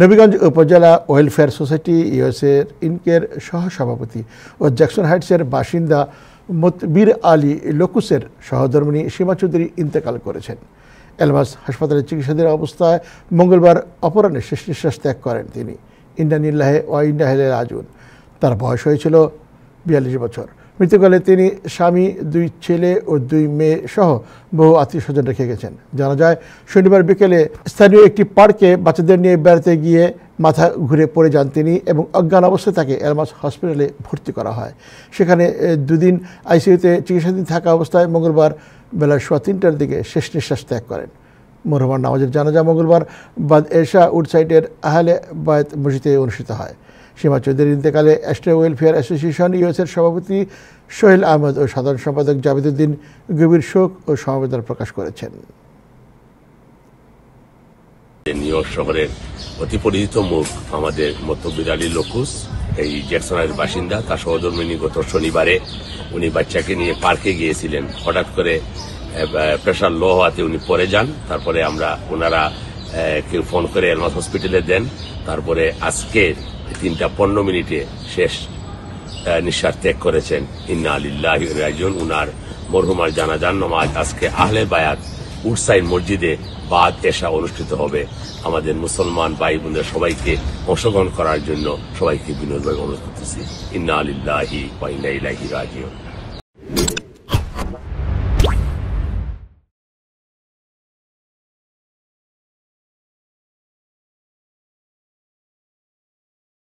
নবীগঞ্জ উপজেলা welfare society ইউএসএর ইনকের সহসভাপতি ও Jackson হাইটসের বাসিন্দা মতবীর আলী লোকুসের সহধর্মিণী সীমা চৌধুরী ইন্তেকাল করেছেন। এলমাস হাসপাতালে চিকিৎসাধীন অবস্থায় মঙ্গলবার অপরাহ্নে শেষ নিঃশ্বাস ত্যাগ করেন তিনি। ইন্না লিল্লাহি ওয়া ইন্না ইলাইহি রাজিউন। তার বয়স হয়েছিল 42 বছর। মৃত্যুকালে তিনি স্বামী, 2 ছেলে ও 2 মেয়ে সহ বহু আত্মীয় স্বজন রেখে গেছেন। জানা যায়, শনিবার বিকেলে স্থানীয় একটি পার্কে বাচ্চাদের নিয়ে বেড়াতে গিয়ে মাথা ঘুরে পড়ে যান তিনি এবং অজ্ঞান অবস্থায় তাকে এলমাস হসপিটালে ভর্তি করা হয়। সেখানে 2 দিন আইসিইউতে চিকিৎসাধীন থাকা অবস্থায় মঙ্গলবার বেলা 3:15টার দিকে শেষ নিঃশ্বাস ত্যাগ করেন। মরহুমার নামাজের জানাজা মঙ্গলবার বাদ এশা উডসাইডের আহলে বায়ত মসজিদে অনুষ্ঠিত হয়। সীমা চৌধুরীর ইন্তেকালে অ্যাস্ট্রে ওয়েলফেয়ার অ্যাসোসিয়েশন ইউএসএর সভাপতি সোহেল আহমেদ ও সাধারণ সম্পাদক জাবেদউদ্দিন গভীর শোক ও সমবেদনা প্রকাশ করেছেন। নিউ ইয়র্ক শহরের অতি পরিচিত মুখ আমাদের মতবীর আলী লোকুস, এই জ্যাকসনের বাসিন্দা। তার সহধর্মিণী গত শনিবারে উনি বাচ্চাকে নিয়ে পার্কে গিয়েছিলেন। হঠাৎ করে প্রেশার লো হওয়াতে উনি পড়ে যান। তারপরে ওনারা কেউ ফোন করে এলমাস হসপিটালে দেন। তারপরে আজকে 3:15 শেষ নিঃশ্বাস ত্যাগ করেছেন। ইন্না লিল্লাহি ওয়া ইন্না ইলাইহি রাজিউন। উনার মরহুমার জানাজার নামাজ আজকে আহলে বায়াত উডসাইড মসজিদে বাদ এশা অনুষ্ঠিত হবে। আমাদের মুসলমান ভাই বোনদের সবাইকে অংশগ্রহণ করার জন্য সবাইকে বিনম্রভাবে অনুরোধ করতেছি। ইন্না লিল্লাহি ওয়া ইন্না ইলাইহি রাজিউন।